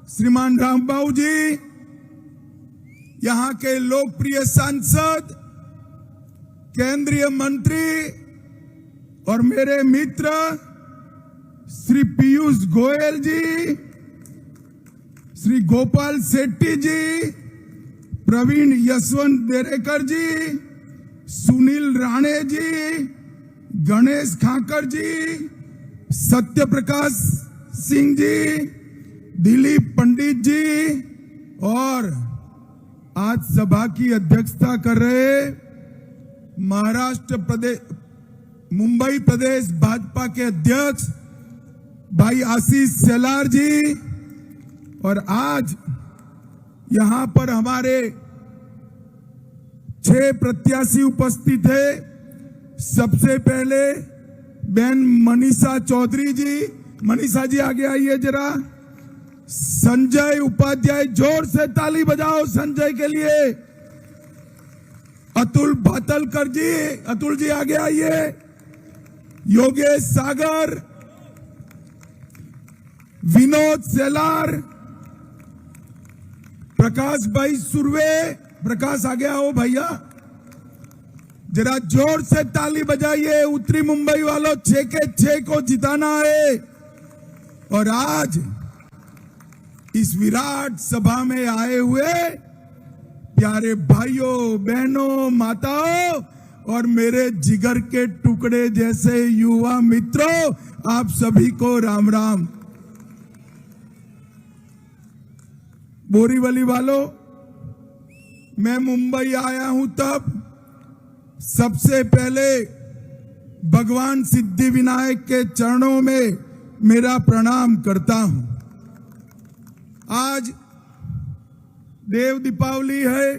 श्रीमान रामबाबू जी, यहाँ के लोकप्रिय सांसद, केंद्रीय मंत्री और मेरे मित्र श्री पीयूष गोयल जी, श्री गोपाल शेट्टी जी, प्रवीण यशवंत देरेकर जी, सुनील राणे जी, गणेश खाकर जी, सत्यप्रकाश सिंह जी, दिलीप पंडित जी और आज सभा की अध्यक्षता कर रहे महाराष्ट्र प्रदेश मुंबई प्रदेश भाजपा के अध्यक्ष भाई आशीष शेलार जी, और आज यहां पर हमारे 6 प्रत्याशी उपस्थित है। सबसे पहले बहन मनीषा चौधरी जी, मनीषा जी आगे आइए जरा। संजय उपाध्याय, जोर से ताली बजाओ संजय के लिए। अतुल भातलकर जी, अतुल जी आगे आइए। योगेश सागर, विनोद शेलार, प्रकाश भाई सुरवे, प्रकाश आगे आओ भैया, जरा जोर से ताली बजाइए। उत्तरी मुंबई वालों, 6 के 6 को जिताना है। और आज इस विराट सभा में आए हुए प्यारे भाइयों, बहनों, माताओं और मेरे जिगर के टुकड़े जैसे युवा मित्रों, आप सभी को राम राम। बोरीवली वालों, मैं मुंबई आया हूं तब सबसे पहले भगवान सिद्धि विनायक के चरणों में मेरा प्रणाम करता हूं। आज देव दीपावली है,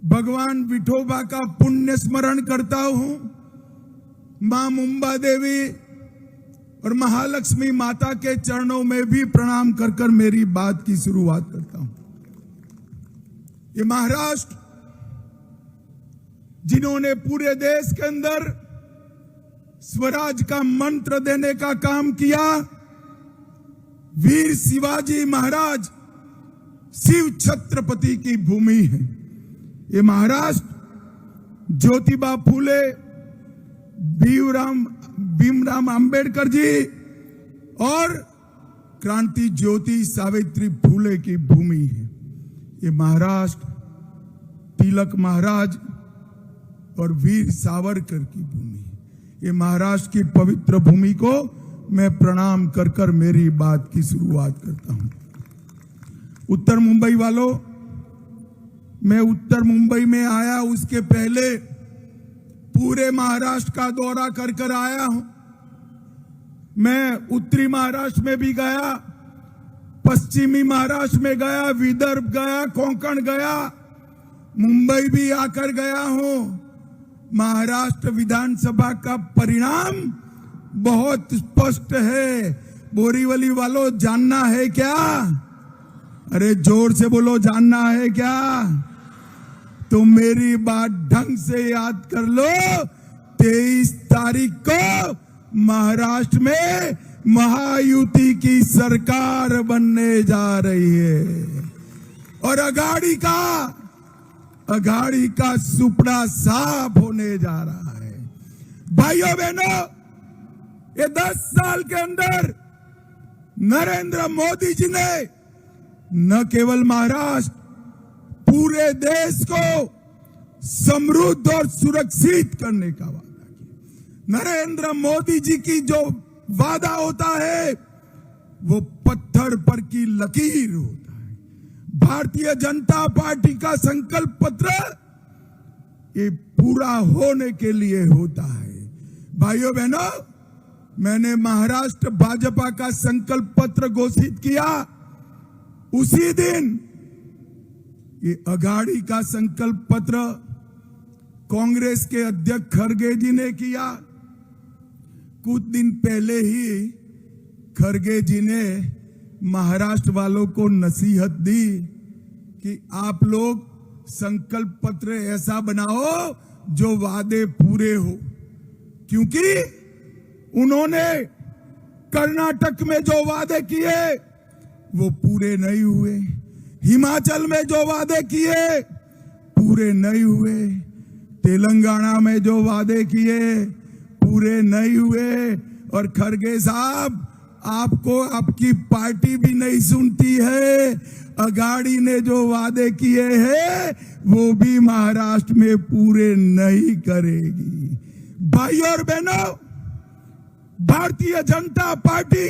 भगवान विठोबा का पुण्य स्मरण करता हूं। मां मुंबा देवी और महालक्ष्मी माता के चरणों में भी प्रणाम कर कर मेरी बात की शुरुआत करता हूं। ये महाराष्ट्र, जिन्होंने पूरे देश के अंदर स्वराज का मंत्र देने का काम किया, वीर शिवाजी महाराज शिव छत्रपति की भूमि है। ये महाराष्ट्र ज्योतिबा फूले, भीमराव अंबेडकर जी और क्रांति ज्योति सावित्री फूले की भूमि है। ये महाराष्ट्र तिलक महाराज और वीर सावरकर की भूमि है। ये महाराष्ट्र की पवित्र भूमि को मैं प्रणाम कर कर मेरी बात की शुरुआत करता हूं। उत्तर मुंबई वालों, मैं उत्तर मुंबई में आया उसके पहले पूरे महाराष्ट्र का दौरा कर कर आया हूं। मैं उत्तरी महाराष्ट्र में भी गया, पश्चिमी महाराष्ट्र में गया, विदर्भ गया, कोंकण गया, मुंबई भी आकर गया हूं। महाराष्ट्र विधानसभा का परिणाम बहुत स्पष्ट है। बोरीवली वालों, जानना है क्या? अरे जोर से बोलो, जानना है क्या? तो मेरी बात ढंग से याद कर लो। 23 तारीख को महाराष्ट्र में महायुति की सरकार बनने जा रही है और अघाड़ी का सुपड़ा साफ होने जा रहा है। भाइयों बहनों, ये 10 साल के अंदर नरेंद्र मोदी जी ने न केवल महाराष्ट्र, पूरे देश को समृद्ध और सुरक्षित करने का वादा किया। नरेंद्र मोदी जी की जो वादा होता है वो पत्थर पर की लकीर होता है। भारतीय जनता पार्टी का संकल्प पत्र ये पूरा होने के लिए होता है। भाइयों बहनों, मैंने महाराष्ट्र भाजपा का संकल्प पत्र घोषित किया, उसी दिन ये अघाड़ी का संकल्प पत्र कांग्रेस के अध्यक्ष खड़गे जी ने किया। कुछ दिन पहले ही खड़गे जी ने महाराष्ट्र वालों को नसीहत दी कि आप लोग संकल्प पत्र ऐसा बनाओ जो वादे पूरे हो, क्योंकि उन्होंने कर्नाटक में जो वादे किए वो पूरे नहीं हुए। हिमाचल में जो वादे किए पूरे नहीं हुए। तेलंगाना में जो वादे किए पूरे नहीं हुए। और खड़गे साहब, आपको आपकी पार्टी भी नहीं सुनती है। अगाड़ी ने जो वादे किए हैं वो भी महाराष्ट्र में पूरे नहीं करेगी। भाइयों और बहनों, भारतीय जनता पार्टी,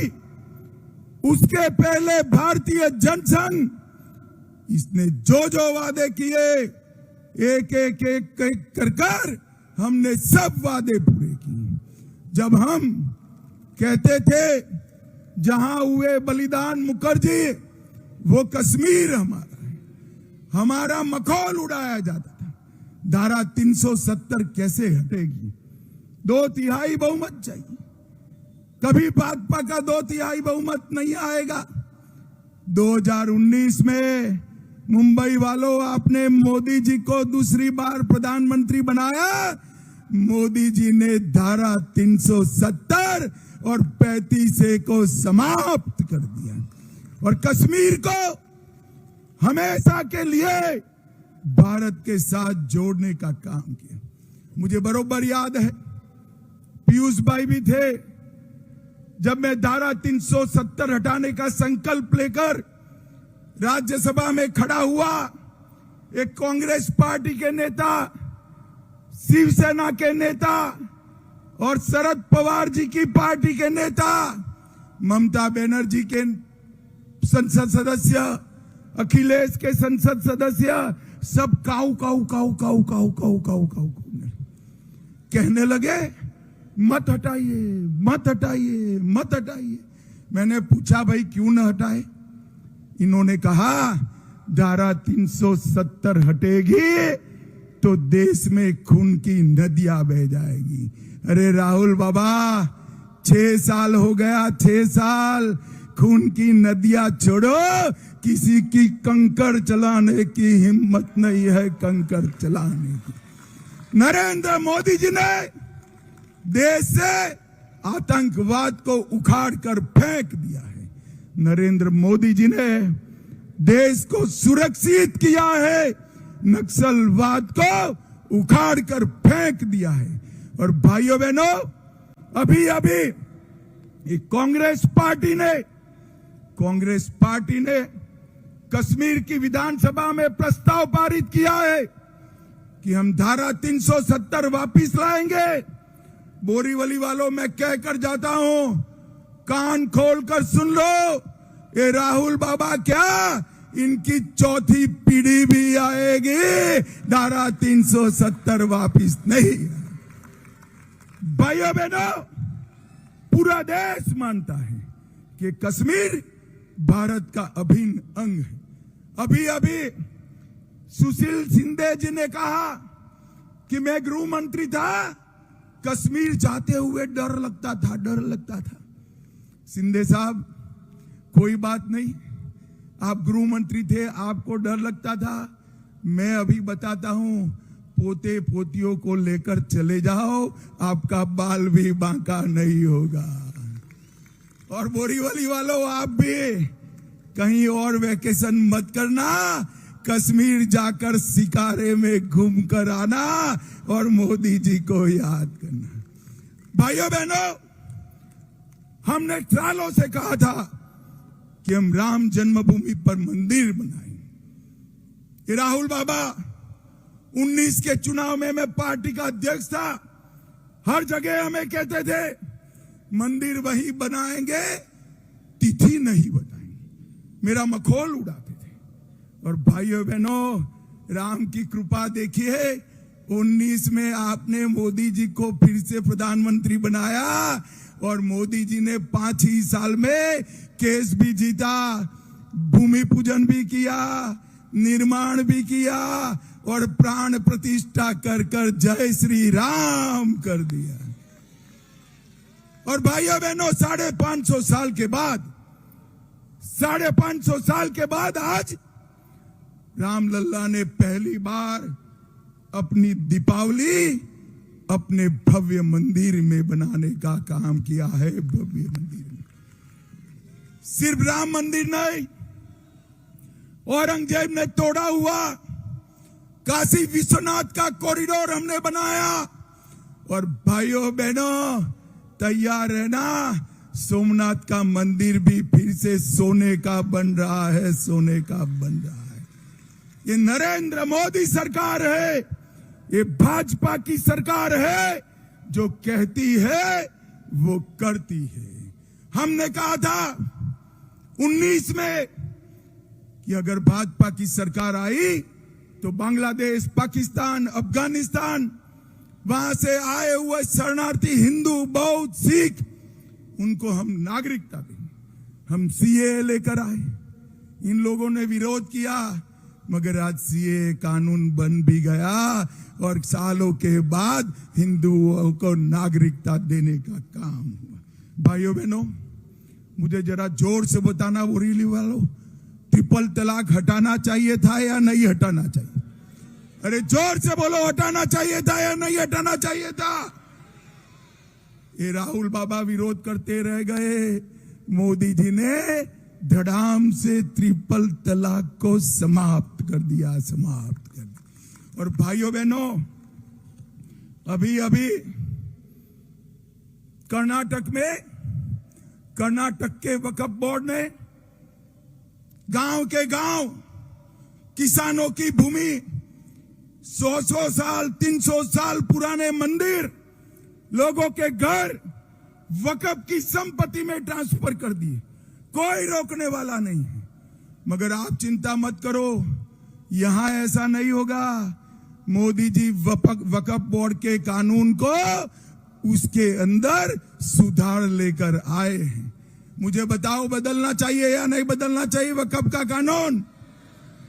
उसके पहले भारतीय जनसंघ, इसने जो वादे किए एक एक एक एक कर हमने सब वादे पूरे किए। जब हम कहते थे जहां हुए बलिदान मुखर्जी वो कश्मीर हमारा है, हमारा मखौल उड़ाया जाता था। धारा 370 कैसे हटेगी? 2/3 बहुमत चाहिए। कभी भाजपा का 2/3 बहुमत नहीं आएगा। 2019 में मुंबई वालों, आपने मोदी जी को दूसरी बार प्रधानमंत्री बनाया। मोदी जी ने धारा 370 और 35A को समाप्त कर दिया और कश्मीर को हमेशा के लिए भारत के साथ जोड़ने का काम किया। मुझे बरोबर याद है, पीयूष भाई भी थे जब मैं धारा 370 हटाने का संकल्प लेकर राज्यसभा में खड़ा हुआ। एक कांग्रेस पार्टी के नेता, शिवसेना के नेता और शरद पवार जी की पार्टी के नेता, ममता बनर्जी के संसद सदस्य, अखिलेश के संसद सदस्य, सब काऊ काऊ काऊ काऊ काऊ काऊ काऊ काऊ कहने लगे मत हटाइए, मत हटाइए, मत हटाइए। मैंने पूछा भाई क्यों न हटाए? इन्होंने कहा धारा 370 हटेगी तो देश में खून की नदियां बह जाएगी। अरे राहुल बाबा, 6 साल हो गया, 6 साल। खून की नदियां छोड़ो, किसी की कंकड़ चलाने की हिम्मत नहीं है, कंकड़ चलाने की। नरेंद्र मोदी जी ने देश से आतंकवाद को उखाड़ कर फेंक दिया है। नरेंद्र मोदी जी ने देश को सुरक्षित किया है, नक्सलवाद को उखाड़ कर फेंक दिया है। और भाइयों बहनों, अभी अभी एक कांग्रेस पार्टी ने कश्मीर की विधानसभा में प्रस्ताव पारित किया है कि हम धारा 370 वापिस लाएंगे। बोरीवली वालों, मैं कहकर जाता हूं, कान खोलकर सुन लो। ये राहुल बाबा क्या, इनकी चौथी पीढ़ी भी आएगी, धारा 370 वापिस नहीं। भाइयों बहनों, पूरा देश मानता है कि कश्मीर भारत का अभिन्न अंग है। अभी अभी सुशील शिंदे जी ने कहा कि मैं गृह मंत्री था, कश्मीर जाते हुए डर लगता था। शिंदे साहब, कोई बात नहीं, आप गृह मंत्री थे, आपको डर लगता था। मैं अभी बताता हूं, पोते पोतियों को लेकर चले जाओ, आपका बाल भी बांका नहीं होगा। और बोरीवली वालों, आप भी कहीं और वेकेशन मत करना, कश्मीर जाकर शिकारे में घूम कर आना और मोदी जी को याद करना। भाइयों बहनों, हमने सालों से कहा था कि हम राम जन्मभूमि पर मंदिर बनाएंगे। राहुल बाबा, 19 के चुनाव में मैं पार्टी का अध्यक्ष था, हर जगह हमें कहते थे मंदिर वही बनाएंगे, तिथि नहीं बताएंगे। मेरा मखौल उड़ाते थे। और भाइयों बहनों, राम की कृपा देखिए, 19 में आपने मोदी जी को फिर से प्रधानमंत्री बनाया और मोदी जी ने 5 ही साल में केस भी जीता, भूमि पूजन भी किया, निर्माण भी किया और प्राण प्रतिष्ठा कर कर जय श्री राम कर दिया। और भाइयों बहनों, 550 साल के बाद आज रामलल्ला ने पहली बार अपनी दीपावली अपने भव्य मंदिर में बनाने का काम किया है। भव्य मंदिर में सिर्फ राम मंदिर नहीं, औरंगजेब ने तोड़ा हुआ काशी विश्वनाथ का कॉरिडोर हमने बनाया। और भाइयों बहनों तैयार रहना, सोमनाथ का मंदिर भी फिर से सोने का बन रहा है, सोने का बन रहा है। ये नरेंद्र मोदी सरकार है, ये भाजपा की सरकार है, जो कहती है वो करती है। हमने कहा था 19 में कि अगर भाजपा की सरकार आई तो बांग्लादेश, पाकिस्तान, अफगानिस्तान, वहां से आए हुए शरणार्थी हिंदू, बौद्ध, सिख, उनको हम नागरिकता देंगे। हम सीए लेकर आए, इन लोगों ने विरोध किया, मगर आज सीए कानून बन भी गया और सालों के बाद हिंदुओं को नागरिकता देने का काम हुआ। भाइयों बहनों, मुझे जरा जोर से बताना, बोरीली वालों, ट्रिपल तलाक हटाना चाहिए था या नहीं हटाना चाहिए? अरे जोर से बोलो, हटाना चाहिए था या नहीं हटाना चाहिए था? ये राहुल बाबा विरोध करते रह गए, मोदी जी ने धड़ाम से ट्रिपल तलाक को समाप्त कर दिया, समाप्त कर दिया। और भाइयों बहनों, अभी अभी कर्नाटक के वक्फ बोर्ड ने गांव के गांव किसानों की भूमि, 100 साल 300 साल पुराने मंदिर, लोगों के घर वक्फ की संपत्ति में ट्रांसफर कर दिए। कोई रोकने वाला नहीं है। मगर आप चिंता मत करो, यहां ऐसा नहीं होगा। मोदी जी वक्फ बोर्ड के कानून को उसके अंदर सुधार लेकर आए हैं। मुझे बताओ, बदलना चाहिए या नहीं बदलना चाहिए वक्फ का कानून?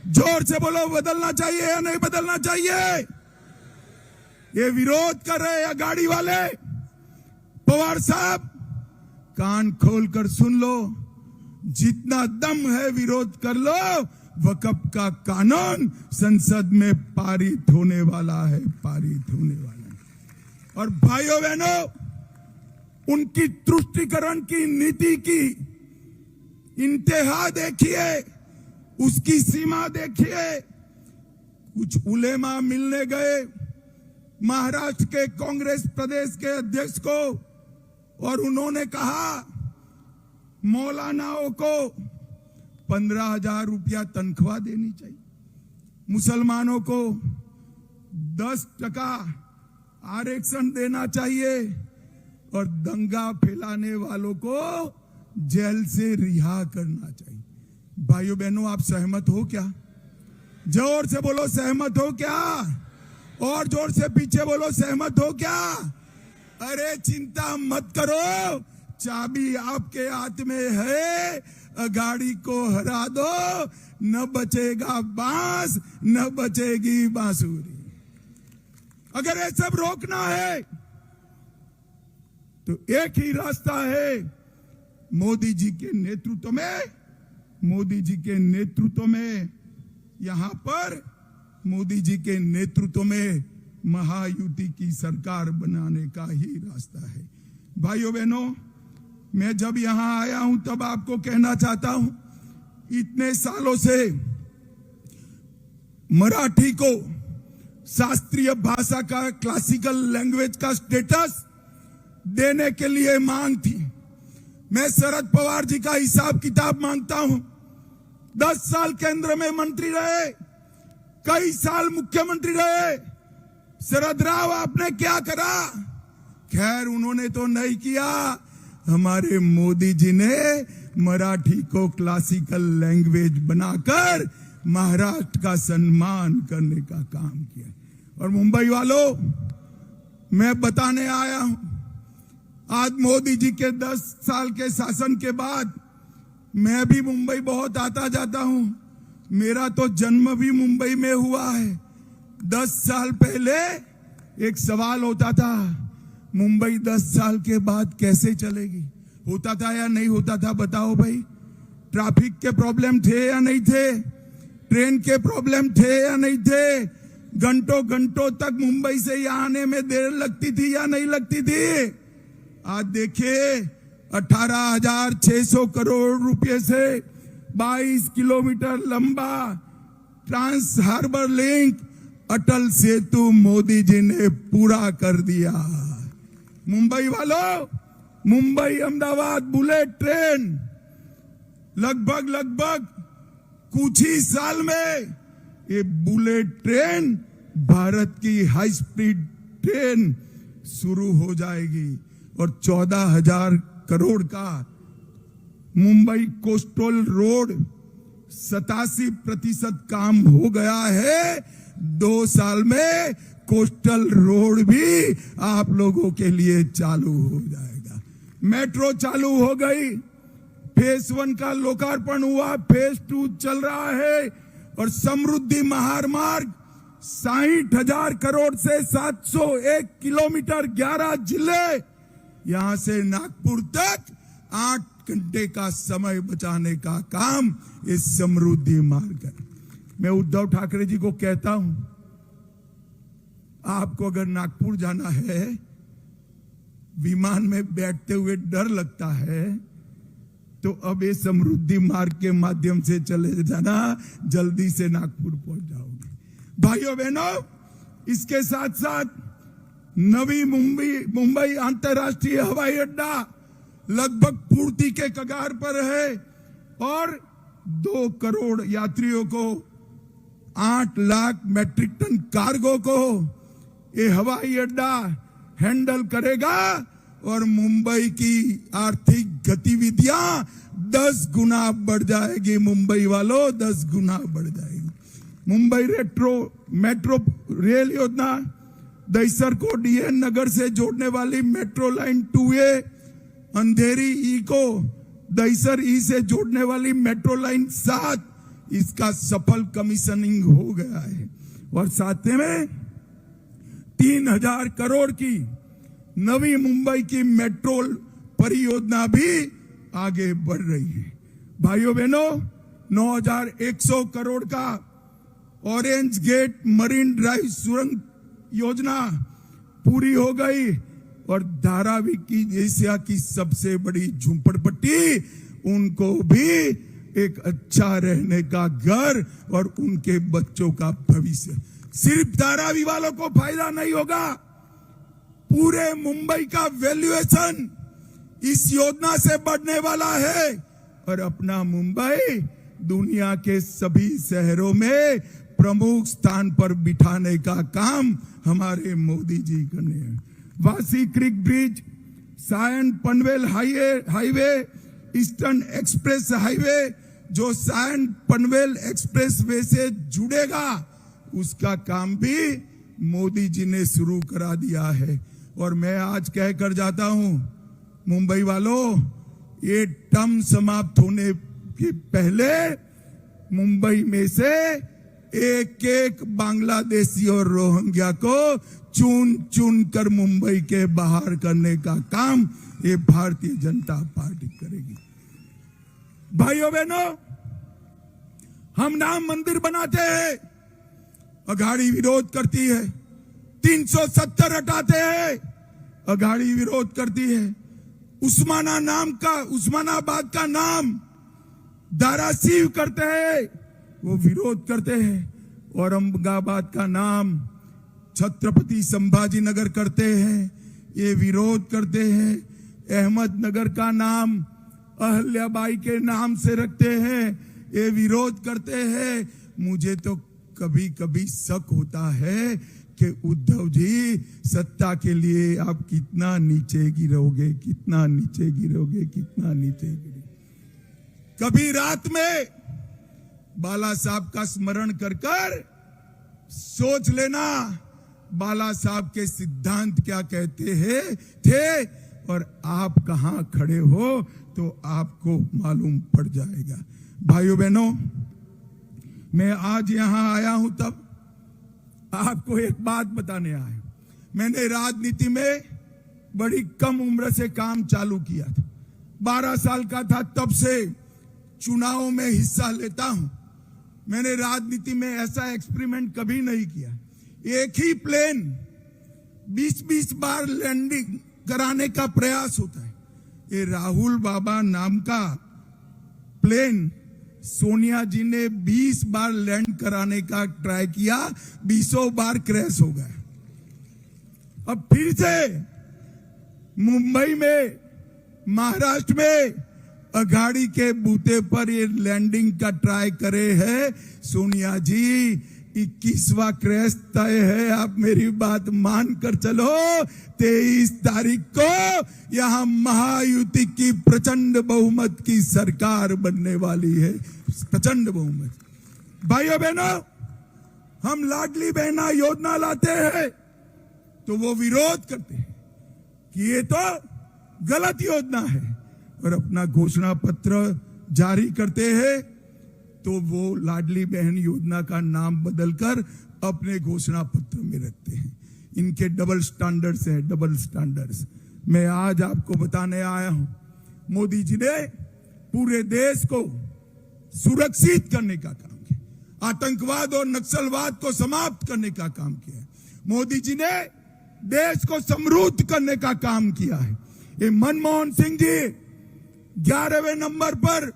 जोर से बोलो, बदलना चाहिए या नहीं बदलना चाहिए? ये विरोध कर रहे हैं गाड़ी वाले, पवार साहब कान खोलकर सुन लो, जितना दम है विरोध कर लो। वक्फ का कानून संसद में पारित होने वाला है, पारित होने वाला है। और भाइयों बहनों, उनकी तुष्टीकरण की नीति की इंतहा देखिए, उसकी सीमा देखिए। कुछ उलेमा मिलने गए महाराष्ट्र के कांग्रेस प्रदेश के अध्यक्ष को, और उन्होंने कहा मौलानाओं को 15,000 रुपया तनख्वाह देनी चाहिए, मुसलमानों को 10% आरक्षण देना चाहिए, और दंगा फैलाने वालों को जेल से रिहा करना चाहिए। भाइयों बहनों, आप सहमत हो क्या? जोर से बोलो, सहमत हो क्या? और जोर से पीछे बोलो, सहमत हो क्या? अरे चिंता मत करो, चाबी आपके हाथ में है, गाड़ी को हरा दो, न बचेगा बांस, न बचेगी बांसुरी। अगर ये सब रोकना है तो एक ही रास्ता है, मोदी जी के नेतृत्व में, मोदी जी के नेतृत्व में, यहां पर मोदी जी के नेतृत्व में महायुति की सरकार बनाने का ही रास्ता है। भाइयों बहनों, मैं जब यहां आया हूं तब आपको कहना चाहता हूं, इतने सालों से मराठी को शास्त्रीय भाषा का, क्लासिकल लैंग्वेज का स्टेटस देने के लिए मांग थी। मैं शरद पवार जी का हिसाब किताब मांगता हूं। 10 साल केंद्र में मंत्री रहे, कई साल मुख्यमंत्री रहे। शरद राव, आपने क्या करा? खैर, उन्होंने तो नहीं किया। हमारे मोदी जी ने मराठी को क्लासिकल लैंग्वेज बनाकर महाराष्ट्र का सम्मान करने का काम किया। और मुंबई वालों, मैं बताने आया हूं, आज मोदी जी के 10 साल के शासन के बाद मैं भी मुंबई बहुत आता जाता हूं। मेरा तो जन्म भी मुंबई में हुआ है। 10 साल पहले एक सवाल होता था, मुंबई 10 साल के बाद कैसे चलेगी? होता था या नहीं होता था? बताओ भाई। ट्रैफिक के प्रॉब्लम थे या नहीं थे? ट्रेन के प्रॉब्लम थे या नहीं थे? घंटों घंटों तक मुंबई से यहां आने में देर लगती थी या नहीं लगती थी? आज देखिए, 18,600 करोड़ रुपए से 22 किलोमीटर लंबा trans harbour link Atal Setu Modi ji ने पूरा कर दिया। मुंबई वालों, मुंबई अहमदाबाद बुलेट ट्रेन लगभग कुछ ही साल में ये बुलेट ट्रेन भारत की हाई स्पीड ट्रेन शुरू हो जाएगी और 14,000 करोड़ का मुंबई कोस्टल रोड 87% काम हो गया है। 2 साल में कोस्टल रोड भी आप लोगों के लिए चालू हो जाएगा। मेट्रो चालू हो गई, फेज 1 का लोकार्पण हुआ, फेज 2 चल रहा है और समृद्धि महामार्ग 60,000 करोड़ से 701 किलोमीटर 11 जिले, यहां से नागपुर तक 8 घंटे का समय बचाने का काम इस समृद्धि मार्ग है। मैं उद्धव ठाकरे जी को कहता हूं, आपको अगर नागपुर जाना है, विमान में बैठते हुए डर लगता है, तो अब ये समृद्धि मार्ग के माध्यम से चले जाना, जल्दी से नागपुर पहुंच जाओगे। भाइयों बहनों, इसके साथ साथ नवी मुंबई अंतरराष्ट्रीय हवाई अड्डा लगभग पूर्ति के कगार पर है और 2 करोड़ यात्रियों को, 8 लाख मैट्रिक टन कार्गो को ये हवाई अड्डा हैंडल करेगा और मुंबई की आर्थिक गतिविधियां 10 गुना बढ़ जाएगी। मुंबई वालों, 10 गुना बढ़ जाएगी। मुंबई मेट्रो रेल योजना, दहिसर को डीएन नगर से जोड़ने वाली मेट्रो लाइन 2A, अंधेरी ई को दहिसर ई से जोड़ने वाली मेट्रो लाइन 7, इसका सफल कमीशनिंग हो गया है और साथ में 3,000 करोड़ की नवी मुंबई की मेट्रो परियोजना भी आगे बढ़ रही है। भाइयों बहनों, 9,100 करोड़ का ऑरेंज गेट मरीन ड्राइव सुरंग योजना पूरी हो गई और धारावी की एशिया की सबसे बड़ी झुंपड़पट्टी, उनको भी एक अच्छा रहने का घर और उनके बच्चों का भविष्य। सिर्फ धारावी वालों को फायदा नहीं होगा, पूरे मुंबई का वैल्यूएशन इस योजना से बढ़ने वाला है और अपना मुंबई दुनिया के सभी शहरों में प्रमुख स्थान पर बिठाने का काम हमारे मोदी जी करने हैं। Vashi creek bridge, Sion Panvel highway, eastern express highway जो सायन पनवेल एक्सप्रेस वे से जुड़ेगा, उसका काम भी मोदी जी ने शुरू करा दिया है। और मैं आज कहकर जाता हूं, मुंबई वालों, ये टर्म समाप्त होने के पहले मुंबई में से एक बांग्लादेशी और रोहिंग्या को चुन चुन कर मुंबई के बाहर करने का काम ये भारतीय जनता पार्टी करेगी। भाइयों बहनों, हम राम मंदिर बनाते हैं, अघाड़ी विरोध करती है। 370 हटाते हैं, अघाड़ी विरोध करती है। उस्मानाबाद का नाम धाराशिव करते हैं, वो विरोध करते हैं। औरंगाबाद का नाम छत्रपति संभाजी नगर करते हैं, ये विरोध करते हैं। अहमदनगर का नाम अहल्याबाई के नाम से रखते हैं, ये विरोध करते हैं। मुझे तो कभी कभी शक होता है कि उद्धव जी, सत्ता के लिए आप कितना नीचे गिरोगे, कितना नीचे गिरोगे, कितना नीचे गिरोगे। कभी रात में बाला साहब का स्मरण कर कर सोच लेना, बाला साहब के सिद्धांत क्या कहते हैं थे और आप कहां खड़े हो तो आपको मालूम पड़ जाएगा। भाइयों बहनों, मैं आज यहां आया हूं तब आपको एक बात बताने आया। मैंने राजनीति में बड़ी कम उम्र से काम चालू किया था, 12 साल का था तब से चुनावों में हिस्सा लेता हूं। मैंने राजनीति में ऐसा एक्सपेरिमेंट कभी नहीं किया। एक ही प्लेन 20-20 बार लैंडिंग कराने का प्रयास होता है, ये राहुल बाबा नाम का प्लेन सोनिया जी ने 20 बार लैंड कराने का ट्राई किया, 20 बार क्रैश हो गया। अब फिर से मुंबई में, महाराष्ट्र में अघाड़ी के बूते पर ये लैंडिंग का ट्राई करे है सोनिया जी। 21वां क्रैश तय है, आप मेरी बात मान कर चलो। 23 तारीख को यहां महायुति की प्रचंड बहुमत की सरकार बनने वाली है, प्रचंड बहुमत। भाइयों बहनों, हम लाडली बहना योजना लाते हैं तो वो विरोध करते हैं कि ये तो गलत योजना है, और अपना घोषणा पत्र जारी करते हैं तो वो लाडली बहन योजना का नाम बदलकर अपने घोषणा पत्र में रखते हैं। इनके डबल स्टैंडर्ड्स हैं, डबल स्टैंडर्ड्स। मैं आज आपको बताने आया हूं, मोदी जी ने पूरे देश को सुरक्षित करने का काम किया, आतंकवाद और नक्सलवाद को समाप्त करने का काम किया। मोदी जी ने देश को समृद्ध करने का काम किया है। ये मनमोहन सिंह जी 11वें नंबर पर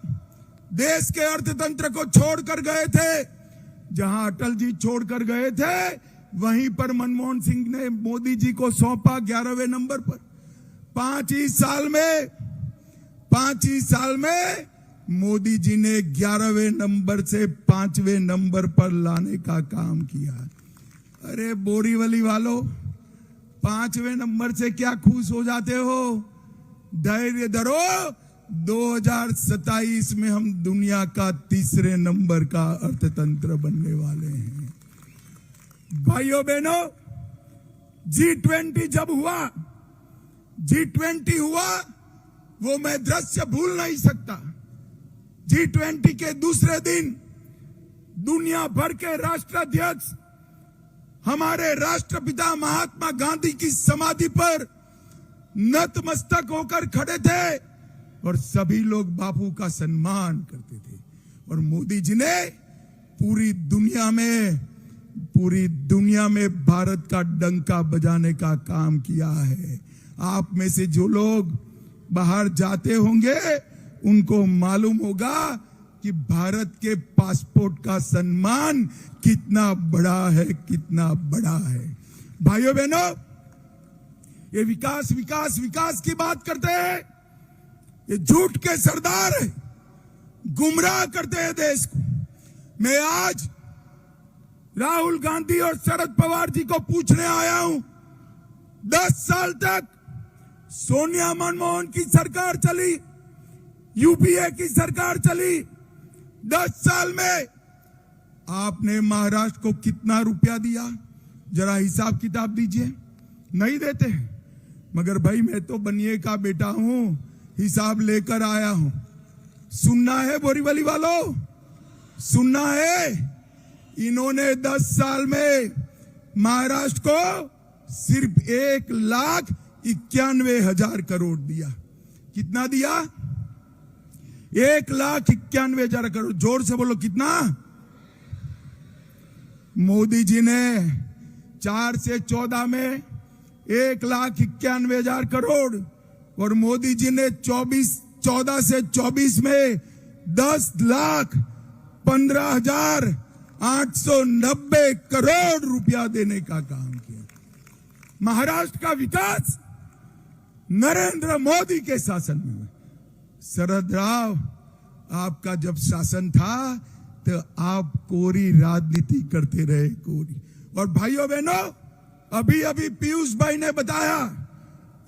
देश के अर्थतंत्र को छोड़कर गए थे। जहां अटल जी छोड़कर गए थे वहीं पर मनमोहन सिंह ने मोदी जी को सौंपा 11वें नंबर पर। 5 ही साल में मोदी जी ने 11वें नंबर से 5वें नंबर पर लाने का काम किया। अरे बोरीवली वालों, 5वें नंबर से क्या खुश हो जाते हो? धैर्य धरो, 2027 में हम दुनिया का 3रे नंबर का अर्थतंत्र बनने वाले हैं। भाइयों बहनों, G20 जब हुआ, G20 हुआ वो मैं दृश्य भूल नहीं सकता। G20 के दूसरे दिन दुनिया भर के राष्ट्राध्यक्ष हमारे राष्ट्रपिता महात्मा गांधी की समाधि पर नतमस्तक होकर खड़े थे और सभी लोग बापू का सम्मान करते थे। और मोदी जी ने पूरी दुनिया में भारत का डंका बजाने का काम किया है। आप में से जो लोग बाहर जाते होंगे उनको मालूम होगा कि भारत के पासपोर्ट का सम्मान कितना बड़ा है, कितना बड़ा है। भाइयों बहनों, ये विकास विकास विकास की बात करते हैं, ये झूठ के सरदार है, गुमराह करते हैं देश को। मैं आज राहुल गांधी और शरद पवार जी को पूछने आया हूं, 10 साल तक सोनिया मनमोहन की सरकार चली, यूपीए की सरकार चली। 10 साल में आपने महाराष्ट्र को कितना रुपया दिया? जरा हिसाब किताब दीजिए। नहीं देते हैं। मगर भाई, मैं तो बनिए का बेटा हूं, हिसाब लेकर आया हूं। सुनना है बोरीवली वालों, सुनना है। इन्होंने 10 साल में महाराष्ट्र को सिर्फ 1,91,000 करोड़ दिया। कितना दिया? 1,91,000 करोड़। जोर से बोलो, कितना? मोदी जी ने 4 से 14 में 1,91,000 करोड़, और मोदी जी ने 14 से 24 में 10,15,890 करोड़ रुपया देने का काम किया। महाराष्ट्र का विकास नरेंद्र मोदी के शासन में हुआ। शरद राव, आपका जब शासन था तो आप कोरी राजनीति करते रहे, कोरी। और भाइयों बहनों, अभी अभी पीयूष भाई ने बताया,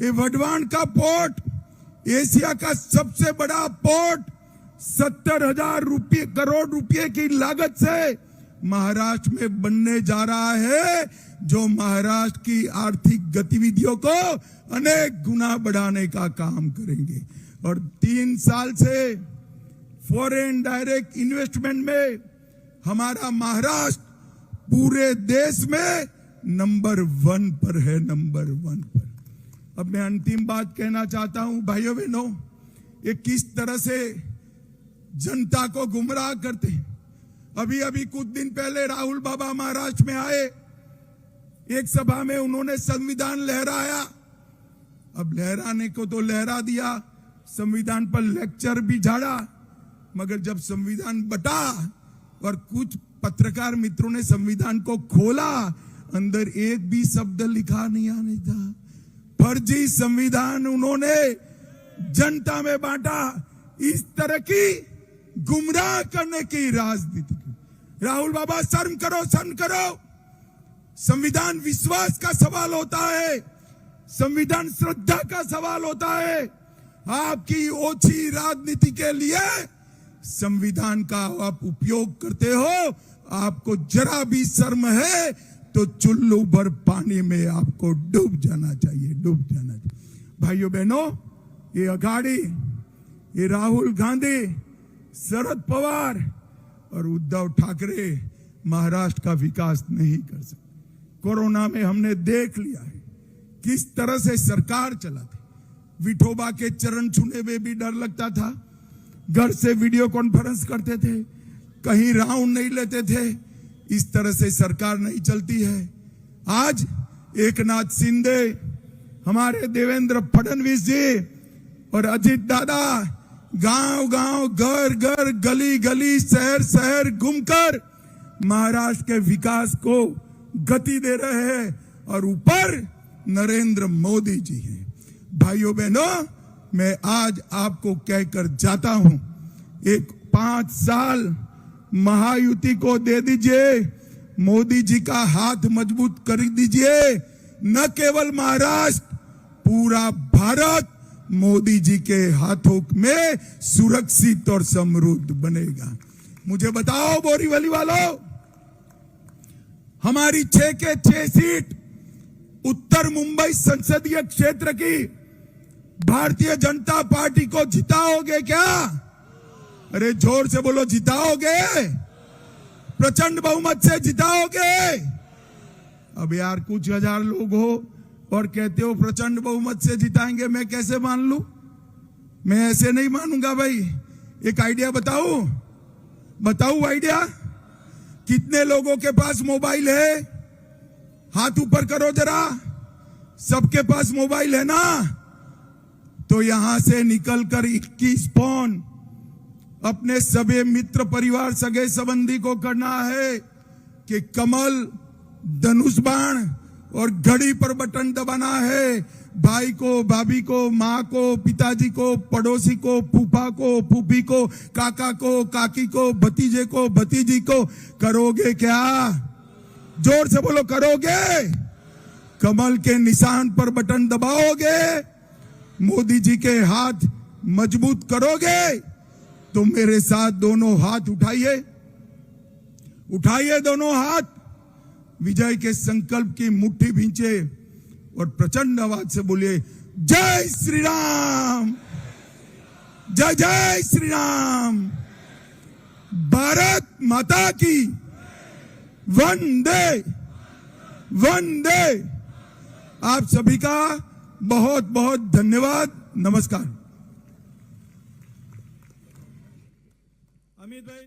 ये वडवान का पोर्ट एशिया का सबसे बड़ा पोर्ट 70,000 करोड़ रुपए की लागत से महाराष्ट्र में बनने जा रहा है, जो महाराष्ट्र की आर्थिक गतिविधियों को अनेक गुना बढ़ाने का काम करेंगे। और 3 साल से फॉरेन डायरेक्ट इन्वेस्टमेंट में हमारा महाराष्ट्र पूरे देश में नंबर 1 पर है, नंबर 1 पर। अब मैं अंतिम बात कहना चाहता हूं, भाइयों बहनों, ये किस तरह से जनता को गुमराह करते हैं। अभी अभी कुछ दिन पहले राहुल बाबा महाराष्ट्र में आए, एक सभा में उन्होंने संविधान लहराया। अब लहराने को तो लहरा दिया, संविधान पर लेक्चर भी झाड़ा, मगर जब संविधान बटा और कुछ पत्रकार मित्रों ने संविधान को खोला, अंदर एक भी शब्द लिखा नहीं आने था। फर्जी संविधान उन्होंने जनता में बांटा। इस तरह की गुमराह करने की राजनीति की। राहुल बाबा शर्म करो, शर्म करो। संविधान विश्वास का सवाल होता है, संविधान श्रद्धा का सवाल होता है। आपकी ओछी राजनीति के लिए संविधान का आप उपयोग करते हो। आपको जरा भी शर्म है तो चुल्लू भर पानी में आपको डूब जाना चाहिए, डूब जाना चाहिए। भाइयों बहनों, ये अघाड़ी, ये राहुल गांधी, शरद पवार और उद्धव ठाकरे महाराष्ट्र का विकास नहीं कर सकते। कोरोना में हमने देख लिया है किस तरह से सरकार चलाती। विठोबा के चरण छूने में भी डर लगता था, घर से वीडियो कॉन्फ्रेंस करते थे, कहीं राउंड नहीं लेते थे। इस तरह से सरकार नहीं चलती है। आज एकनाथ शिंदे, हमारे देवेंद्र फडणवीस जी और अजित दादा गांव गांव, घर घर, गली गली, शहर शहर घूमकर महाराष्ट्र के विकास को गति दे रहे हैं। और ऊपर नरेंद्र मोदी जी हैं। भाइयों बहनों, मैं आज आपको कहकर जाता हूं, एक 5 साल महायुति को दे दीजिए, मोदी जी का हाथ मजबूत कर दीजिए। न केवल महाराष्ट्र, पूरा भारत मोदी जी के हाथों में सुरक्षित और समृद्ध बनेगा। मुझे बताओ बोरीवली वालों, हमारी 6 के 6 सीट उत्तर मुंबई संसदीय क्षेत्र की भारतीय जनता पार्टी को जिताओगे क्या? अरे जोर से बोलो, जिताओगे? प्रचंड बहुमत से जिताओगे? अब यार कुछ हजार लोग हो और कहते हो प्रचंड बहुमत से जिताएंगे, मैं कैसे मान लूं? मैं ऐसे नहीं मानूंगा भाई। एक आइडिया बताऊं आइडिया? कितने लोगों के पास मोबाइल है? हाथ ऊपर करो जरा। सबके पास मोबाइल है ना? तो यहां से निकलकर 21 फोन अपने सभी मित्र परिवार, सगे संबंधी को करना है कि कमल, धनुष बाण और घड़ी पर बटन दबाना है। भाई को, भाभी को, माँ को, पिताजी को, पड़ोसी को, फूफा को, फूफी को, काका को, काकी को, भतीजे को, भतीजी को। करोगे क्या? जोर से बोलो, करोगे? कमल के निशान पर बटन दबाओगे? मोदी जी के हाथ मजबूत करोगे? तो मेरे साथ दोनों हाथ उठाइए, उठाइए दोनों हाथ, विजय के संकल्प की मुट्ठी भींचे और प्रचंड आवाज से बोलिए, जय श्री राम, जय जय श्री राम, भारत माता की, वंदे वंदे। आप सभी का बहुत बहुत धन्यवाद। नमस्कार। अमित भाई।